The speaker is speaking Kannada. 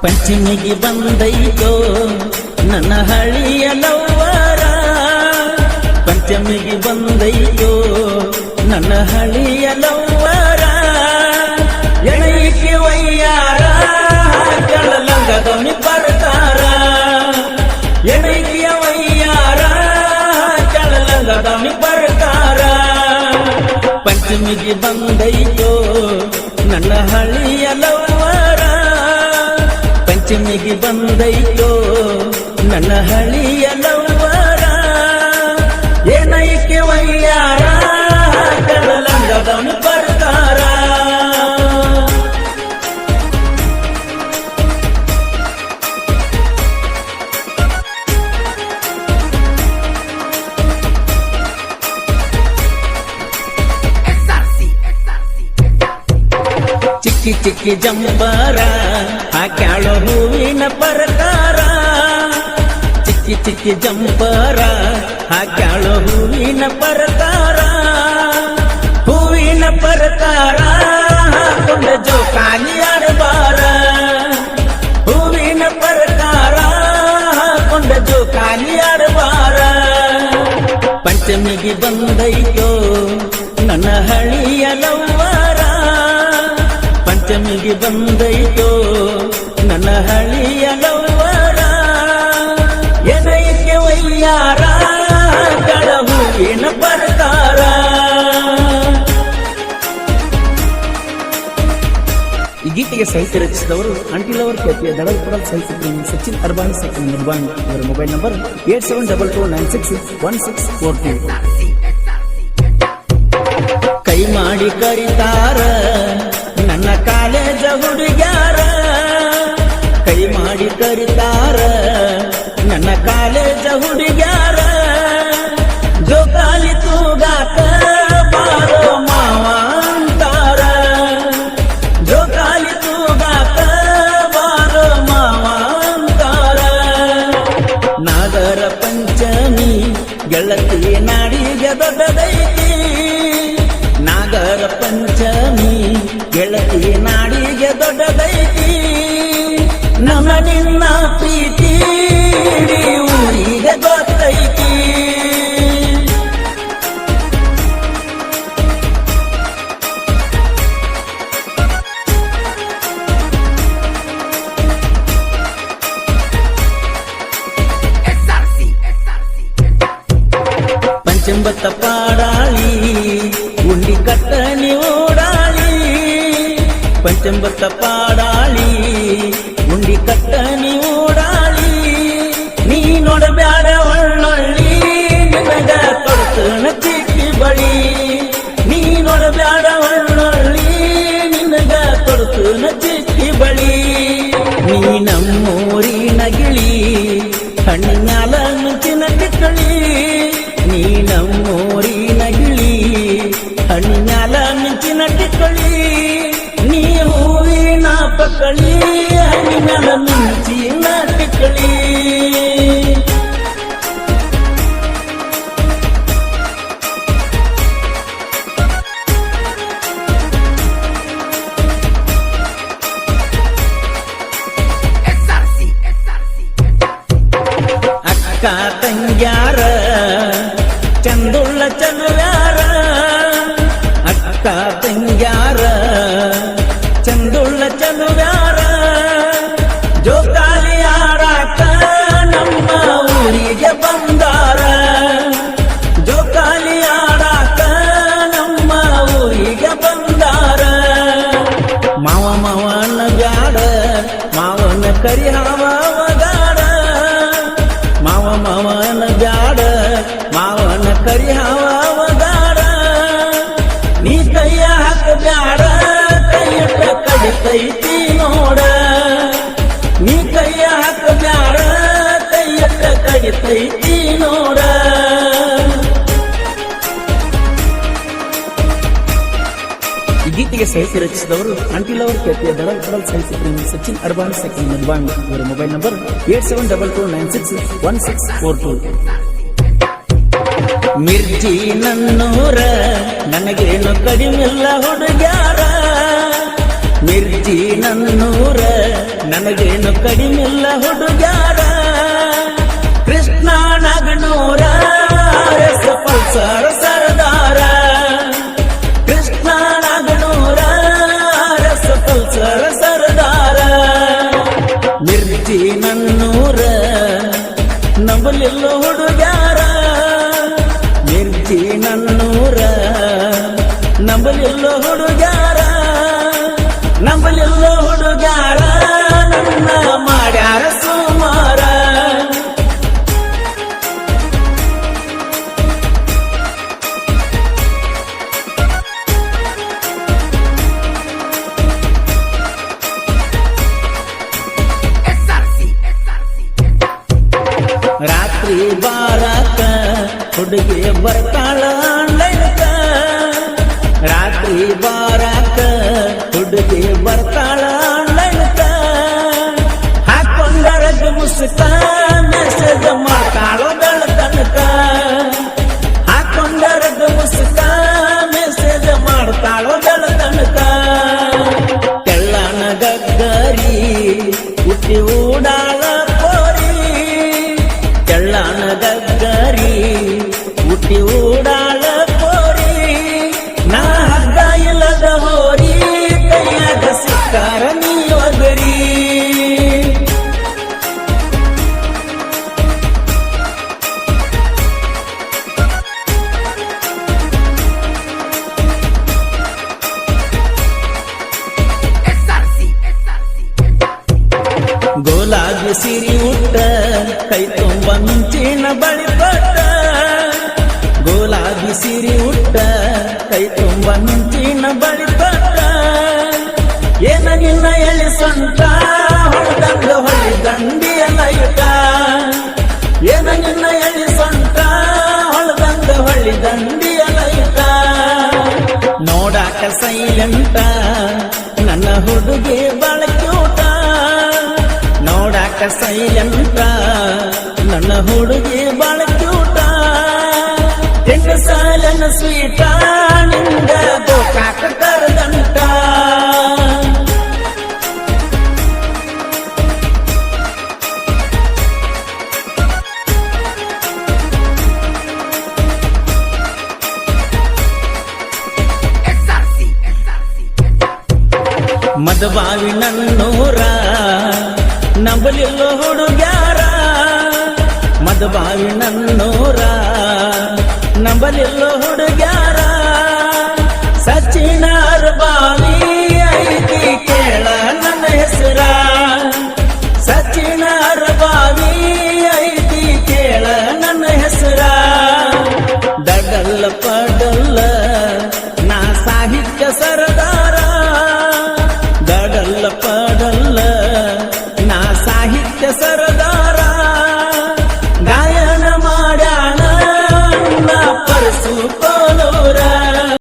ಪಂಚಮಿಗೆ ಬಂದೈತೋ ನನ್ನ ಹಳಿಯ ಲವ್ವರ, ಪಂಚಮಿಗೆ ಬಂದೈತೋ ನನ್ನ ಹಳಿಯ ಲವ್ವರ. ಎಣೈಕೆ ವಯ್ಯಾರ ಕೆಳಲಂಗದವನಿ ಬರ್ತಾರ, ಎಣೈಕೆಯ ವಯ್ಯಾರ ಕೆಳಲಂಗದವನಿ ಬರ್ತಾರ. ಪಂಚಮಿಗೆ ಬಂದೈತೋ ನನ್ನ ಹಳಿಯ ಲವ್ವರ, ಪಂಚಮಿಗೆ ಬಂದೈತೋ ನನ್ನ ಹಳಿಯ ಲವ್ವರ. ಏನೈಕೆ ವಯ್ಯಾರ ಕೆಳಲಂಗದವನಿ ಬರ್ತಾರ. ಚಿಕ್ಕಿ ಚಿಕ್ಕಿ ಜಂಬಾರ ಹಾಕ್ಯಾಳೋ ಹೂವಿನ ಪ್ರಕಾರ, ಚಿಕ್ಕಿ ಚಿಕ್ಕಿ ಜಂಬಾರ ಹಾಕ್ಯಾಳೋ ಹೂವಿನ ಪ್ರಕಾರ. ಹೂವಿನ ಪ್ರಕಾರ ಹಾಕೊಂಡ ಜೋಕಾಲಿ ಆಡಬಾರ, ಹೂವಿನ ಪ್ರಕಾರ ಹಾಕೊಂಡ ಜೋಕಾಲಿ ಆಡಬಾರ. ಪಂಚಮಿಗೆ ಬಂದೈತೋ ನನ್ನ ಹಳಿಯ ಲವ್ವರ, ಪಂಚಮಿಗೆ ಬಂದೈತೋ ನನ್ನ ಹಳಿಯ ಲವ್ವರ. ಏನೈಕೆ ವಯ್ಯಾರ ಕೆಳ ಹೂವಿನ ಪ್ರಕಾರ. ಈ ಗೀತೆಗೆ ಸಾಹಿತ್ಯ ರಚಿಸಿದವರು ಅಂಟಿಲವರ್ ಖ್ಯಾತಿಯ ದಡಲ್ಪುರಲ್ ಸಾಹಿತ್ಯ ಪ್ರೇಮಿ ಸಚಿನ್ ಅರ್ಬಾಣಿ ಸಚಿನ್ ನಿರ್ವಾಣಿ. ಇವರ ಮೊಬೈಲ್ ನಂಬರ್ 8722961642. ಕೈ ಮಾಡಿ ಕರಿತಾರ ನನ್ನ ಕಾಲೇಜ ಹುಡುಗ್ಯಾರ, ಕೈ ಮಾಡಿ ಕರಿತಾರ ನನ್ನ ಕಾಲೇಜ ಹುಡುಗ್ಯಾರ. ಜೋಕಾಲಿ ತೂಗಾಕ ಬಾರೋ ಮಾವ ಅಂತಾರ, ಜೋಕಾಲಿ ತೂಗಾಕ ಬಾರೋ ಮಾವ ಅಂತಾರ. ನಾಗರ ಪಂಚಮಿ ಗೆಳತಿ ನಾಡಿಗೆ ದೊಡ್ಡದೈತಿ, ನಾಗರ ಪಂಚಮಿ ಗೆಳತಿ ನಾಡಿಗೆ ದೊಡ್ಡದೈತಿ. ನಮ್ಮ ನಿನ್ನ ಪ್ರೀತಿ ಊರಿಗೆ ಗೊತ್ತೈತಿ. ಪಂಚಂಬತ್ತ ಪಾಡಾಳಿ ಉಂಡಿ ಕಟ್ಟನಿ ಓಡಾಳಿ, ಪಂಚಂಬತ್ತ ಪಾಡಾಳಿ ಉಂಡಿ ಕಟ್ಟನಿ ಓಡಾಳಿ. ನೀ ನೋಡಬ್ಯಾಡ ಒಳ್ಳೊಳ್ಳಿ ನಿನಗ ಕೊಡ್ತನ ಚಿಕ್ಕಿ ಬಳಿ, ನೀ ನೋಡಬ್ಯಾಡ ಒಳ್ಳೊಳ್ಳಿ ನಿನಗ ಕೊಡ್ತನ ಚಿಕ್ಕಿ ಬಳಿ. ನೀ ನಮ್ಮೂರಿನ ಗಿಳಿ ಹಣ್ಣಿನಾಲ ಮುಂಚಿನ ಟಿಕ್ಕಳಿ, ನೀ ನಮ್ಮೂರಿನ ಗಿಳಿ ಹಣ್ಣಿನಾಲ ಮಿಂಚಿನ ಟಿಕ್ಕಳಿ. ನೀ ಹೂವಿನ ಪಕ್ಕಳಿ ಹಣ್ಣಿನಾಲ ಮಿಂಚಿನ ಟಿಕ್ಕಳಿ. ಅಕ್ಕ ತಂಗ್ಯಾರ ಚಂದುಳ್ಳ ಚಲುವ್ಯಾರ, ಅಕ್ಕ ತಂಗ್ಯಾರ ಚಂದುಳ್ಳ ಚಲುವ್ಯಾರ. ಜೋಕಾಲಿ ಆಡಾಕ ನಮ್ಮ ಊರಿಗೆ ಬಂದಾರ, ಜೋಕಾಲಿ ಆಡಾಕ ನಮ್ಮ ಊರಿಗೆ ಬಂದಾರ. ಮಾವ ಮಾವನ ಬ್ಯಾಡ ಮಾವನ ಕರಿ ಹಾವಗಾಡ, ಮಾವ ಮಾವನ ಬ್ಯಾಡ ಮಾವನ ಕರಿ ಹಾವಗಾಡ. ನೀ ಕೈಯ ಹಾಕ ಬ್ಯಾಡ ಕೈಯಿಟ್ಟ ಕಡಿತೈತಿ ನೋಡ, ನೀ ಕೈಯ ಹಾಕ ಬ್ಯಾಡ ಕೈಯಿಟ್ಟ ಕಡಿತೈತಿ ನೋಡ. ಈ ಗೀತೆಗೆ ಸಾಹಿತ್ಯ ರಚಿಸಿದವರು ಅಂಟಿಲವರ್ ಖ್ಯಾತಿಯ ದಡಲ್ಪುರಲ್ ಸಾಹಿತ್ಯ ಪ್ರೇಮಿ ಸಚಿನ್ ಅರ್ಬಾಣಿ ಸಚಿನ್ ನಿರ್ವಾಣಿ. ಇವರ ಮೊಬೈಲ್ ನಂಬರ್ 8722961642. ಮಿರ್ಜಿ ನನ್ನೂರ ನನಗೇನು ಕಡಿಮಿಲ್ಲ ಹುಡುಗ್ಯಾರ, ಮಿರ್ಜಿ ನನ್ನೂರ ನನಗೇನು ಕಡಿಮಿಲ್ಲ ಹುಡುಗ್ಯಾರ ಕೃಷ್ಣ ನಗನೂರ ಪಲ್ಸರ್ ಸರ್ದಾರ ಕೃಷ್ಣ ನಗನೂರ ಪಲ್ಸರ್ ಸರ್ದಾರ ಮಿರ್ಜಿ ನನ್ನೂರ ನಂಬಲಿಲ್ಲ ಹುಡುಗ್ಯಾರ ಮಿರ್ಜಿ ನನ್ನೂರ ನಂಬಲಿಲ್ಲ ಹುಡುಗ್ಯಾರ ನಂಬಲಿಲ್ಲ ಹುಡುಗ್ಯಾರ ನನ್ನ ಮಾಡ್ಯಾರ ಸುಮಾರ ರಾತ್ರಿ ಬಾರಾಕ ಹುಡುಗಿ ಬರ್ತಾಳ ಆನ್ಲೈನ್ಕ ರಾತ್ರಿ ಬಾರಾಕ ಹುಡುಗಿ ಬರ್ತಾಳ ಆನ್ಲೈನ್ಕ ಹಾಕೊಂಡರಗ ಮುಸ್ಕ ಮೆಸೇಜ್ ಮಾಡ್ತಾಳೋ ಬೆಳತನಕ ಹಾಕೊಂಡರಗ ಮುಸ್ಕ ಮೆಸೇಜ್ ಮಾಡ್ತಾಳೋ ಬೆಳತನಕ ತೆಳ್ಳನ ಗಗ್ಗರಿ ಹುಟ್ಟಿ ಊಡಾಳ ತೆಳ್ಳನ ಗಗ್ಗರಿ ಹುಟ್ಟಿ ಊಡಾಳ ಕೋರಿ ನಾ ಹಗ್ಗ ಇಲ್ಲದ ಹೋರಿ ಕೈಯಾಗ ಸಿಕ್ಕಾರ ನೀವಗರಿ ಗೋಲಾಬಿ ಸಿರಿ ಉಟ್ಟ ಕೈ ತುಂಬ ಮಿಂಚಿನ ಬಳಿ ಕೊಟ್ಟ ಗೋಲಾಬಿ ಸಿರಿ ಉಟ್ಟ ಕೈ ತುಂಬ ಮಿಂಚಿನ ಬಳಿ ಕೊಟ್ಟ ಏನ ನಿನ್ನ ಎಳಿ ಸೊಂಟ ಹೊಡೆದಂಗ ಹೊಳಿ ದಂಡಿಯಲ್ಲ ಇಟ್ಟ ಏನ ನಿನ್ನ ಎಳಿ ಸೊಂಟ ಹೊಡೆದಂಗ ಹೊಳಿ ದಂಡಿಯಲ್ಲ ಇಟ್ಟ ನೋಡಾಕ ಸೈಲೆಂಟ ನನ್ನ ಹುಡುಗಿ ಬಳಕ್ಯೂಟ ನೋಡಾಕ ಸೈಲೆಂಟ ನನ್ನ ಹುಡುಗಿ ಬಳಕ್ಯೂಟ ಹೆಣ್ಣು ಸಾಲನ ಸ್ವೀಟ ನಿಂದ ಗೋಕಾಕ ಕರದಂಟ ಮದಬಾವಿ ನನ್ನೂರ ನಂಬಲಿಲ್ಲ ಹುಡುಗ್ಯಾರ ಮದಬಾವಿ ನನ್ನೂರ ನಂಬಲಿಲ್ಲ ಹುಡುಗ್ಯಾರ ಸಚಿನಾರ ಬಾವಿ ಐತಿ ಕೇಳ ನನ್ನ ಹೆಸರ ಸಚಿನಾರ ಬಾವಿ ಐತಿ ಕೇಳ ನನ್ನ ಹೆಸರ ದಡಲ್ಲ ಪಡಲ್ಲ